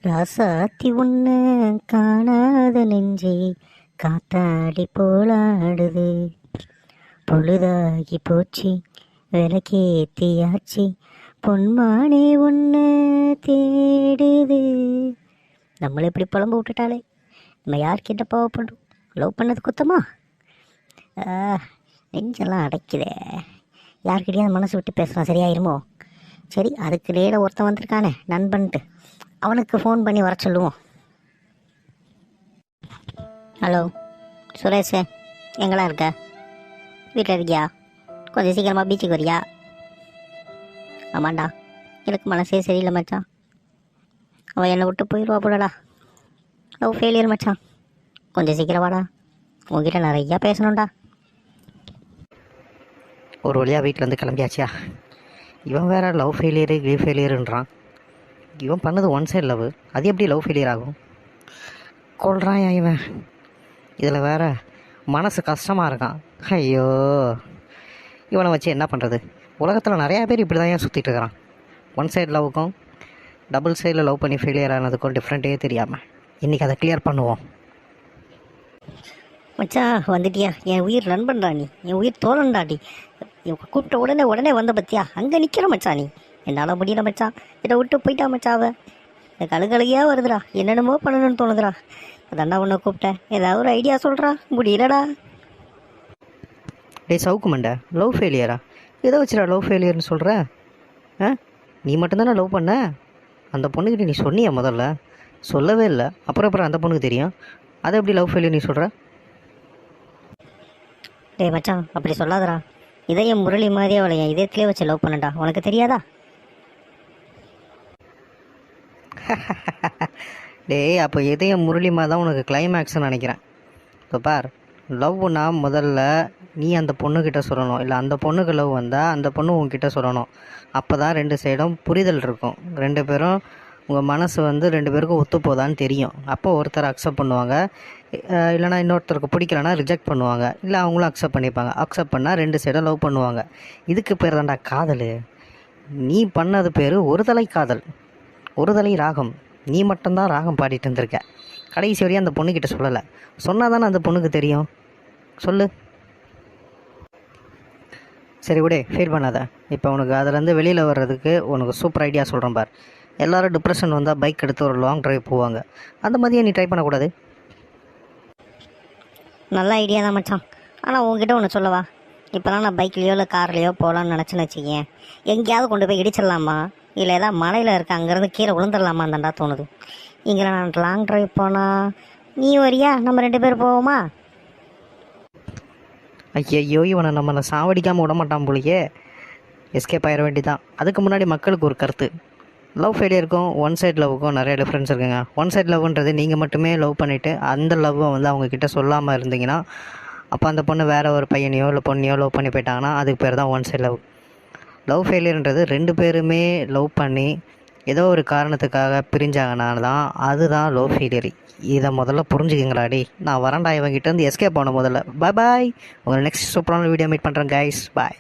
ராசாத்தி ஒன்று காணாத நெஞ்சே காத்தாடி போலாடுது. பொழுதாகி போச்சு விளக்கேத்தியாச்சு பொன்மானே ஒன்று தேடுது. நம்மளை இப்படி புலம்பு விட்டுட்டாலே நம்ம யார்கிட்ட பாவப்படும்? லவ் பண்ணது குத்தமா? நெஞ்செல்லாம் அடைக்குதே. யார்கிட்டயாவது மனசு விட்டு பேசலாம், சரியாயிருமோ? சரி, அதுக்கு நேரம் ஒருத்தன் வந்திருக்கானே நண்பன்ட்டு, அவனுக்கு ஃபோன் பண்ணி வர சொல்லுவோம். ஹலோ சுரேஷ், எங்கடா இருக்க? வீட்டில் இருக்கியா? கொஞ்சம் சீக்கிரமாக பீச்சுக்கு வரியா? ஆமாண்டா, எனக்கு மனசே சரியில்லை மச்சான். அவன் என்னை விட்டு போயிடுவா போடடா. லவ் ஃபெயிலியர் மச்சான். கொஞ்சம் சீக்கிரம் வாடா, உங்ககிட்ட நிறையா பேசணும்டா. ஒரு வழியாக வீட்டிலேருந்து கிளம்பியாச்சியா? இவன் வேறு லவ் ஃபெயிலியரு கிரீஃப் ஃபெயிலியருன்றான். இவன் பண்ணது ஒன் சைடு லவ், அது எப்படி லவ் ஃபெயிலியர் ஆகும்? கொள்றான் இவன். இதில் வேற மனசு கஷ்டமாக இருக்கான். ஐயோ, இவனை வச்சு என்ன பண்ணுறது? உலகத்தில் நிறையா பேர் இப்படி தான் ஏன் சுற்றிட்டு இருக்கிறான். ஒன் சைடு லவ்வுக்கும் டபுள் சைடில் லவ் பண்ணி ஃபெயிலியர் ஆனதுக்கும் டிஃப்ரெண்ட்டே தெரியாமல் இன்றைக்கி அதை கிளியர் பண்ணுவோம். மச்சான் வந்துட்டியா? என் உயிர் நண்பன்டா நீ, என் உயிர் தோழன்டாடி. கூப்பிட்ட உடனே வந்த பத்தியா? அங்கே நிற்கிற மச்சான் நீ. என்னால் முடியல மச்சான், இதை விட்டு போயிட்டா மச்சாவ. இந்த கழுகழுகியாக வருதுடா, என்னென்னமோ பண்ணணும்னு தோணுதுடா. அதாண்டா உன்னை கூப்பிட்டேன், ஏதாவது ஒரு ஐடியா சொல்கிறா. முடியலடா. டே சவுக்கு மண்டை, லவ் ஃபெயிலியரா? எதை வச்சுடா லவ் ஃபெயிலியர்னு சொல்கிற? நீ மட்டும்தானே லவ் பண்ண? அந்த பொண்ணுக்கிட்ட நீ சொன்னியா முதல்ல? சொல்லவே இல்லை. அப்புறம் அந்த பொண்ணுக்கு தெரியும். அதை எப்படி லவ் ஃபெயிலியர் நீ சொல்கிற? டே மச்சான், அப்படி சொல்லாதடா. இதயம் முரளி மாதிரியே அவளை என் இதயத்திலே வச்சு லவ் பண்ணடா. உனக்கு தெரியாதா? டேய், அப்போ இதயம் முரளிமா தான் உனக்கு கிளைமேக்ஸ்ன்னு நினைக்கிறேன். இப்போ பார், லவ்னா முதல்ல நீ அந்த பொண்ணுக்கிட்ட சொல்லணும், இல்லை அந்த பொண்ணுக்கு லவ் வந்தால் அந்த பொண்ணு உங்ககிட்ட சொல்லணும். அப்போ தான் ரெண்டு சைடும் புரிதல் இருக்கும். ரெண்டு பேரும் உங்கள் மனசு ரெண்டு பேருக்கும் ஒத்து போதான்னு தெரியும். அப்போ ஒருத்தர் அக்செப்ட் பண்ணுவாங்க, இல்லைனா இன்னொருத்தருக்கு பிடிக்கலன்னா ரிஜெக்ட் பண்ணுவாங்க, இல்லை அவங்களும் அக்செப்ட் பண்ணிப்பாங்க. அக்செப்ட் பண்ணால் ரெண்டு சைடும் லவ் பண்ணுவாங்க. இதுக்கு பேர் தான்டா காதல். நீ பண்ணது பேர் ஒரு தலை காதல், ஒரு தலை ராகம். நீ மட்டும்தான் ராகம் பாடிட்டு இருந்திருக்க. கடைசி வரையும் அந்த பொண்ணுக்கிட்ட சொல்லலை. சொன்னால் தானே அந்த பொண்ணுக்கு தெரியும். சொல்லு. சரி விடு, ஃபீல் பண்ணாத. இப்போ உனக்கு அதுலேருந்து வெளியில் வர்றதுக்கு உனக்கு சூப்பர் ஐடியா சொல்கிறேன் பார். எல்லோரும் டிப்ரெஷன் வந்தால் பைக் எடுத்து ஒரு லாங் ட்ரைவ் போவாங்க. அந்த மாதிரியே நீ ட்ரை பண்ணக்கூடாது? நல்ல ஐடியா தான் மச்சான். ஆனால் உங்ககிட்ட ஒன்று சொல்லவா? இப்போலாம் நான் பைக்லேயோ இல்லை கார்லேயோ போகலான்னு நினச்சேன்னு வச்சுக்கேன், எங்கேயாவது கொண்டு போய் இடிச்சிடலாமா, இல்லை ஏதாவது மலையில் இருக்க அங்கேருந்து கீழே விழுந்துடலாமா தாண்டா தோணுது. இங்கே நான் லாங் ட்ரைவ் போனால் நீ வரியா? நம்ம 2 பேர் போவோமா? ஐயோ, இவனை நம்மளை சாவடிக்காமல் விட மாட்டான் போலியே. எஸ்கேப் ஆயிட வேண்டிதான். அதுக்கு முன்னாடி மக்களுக்கு ஒரு கருத்து. லவ் ஃபெயிலியருக்கும் ஒன் சைட் லவ்வுக்கும் நிறைய டிஃப்ரென்ஸ் இருக்குங்க. ஒன் சைட் லவ்ன்றது நீங்கள் மட்டுமே லவ் பண்ணிவிட்டு அந்த லவ்வை அவங்கக்கிட்ட சொல்லாமல் இருந்தீங்கன்னா, அப்போ அந்த பொண்ணு வேறு ஒரு பையனையோ இல்லை பொண்ணையோ லவ் பண்ணி போயிட்டாங்கன்னா அதுக்கு பேர் தான் ஒன் சைட் லவ். லவ் ஃபெயிலியர்ன்றது 2 பேருமே லவ் பண்ணி ஏதோ ஒரு காரணத்துக்காக பிரிஞ்சாங்கனால தான் அதுதான் லவ் ஃபெயிலியர். இதை முதல்ல புரிஞ்சுக்கிங்களாடி. நான் வரேன்டா இவங்கிட்ட எஸ்கேப் ஆகணும் முதல்ல. பாய். உங்களை நெக்ஸ்ட் சூப்பரான வீடியோ மீட் பண்ணுறேன் கைஸ். பாய்.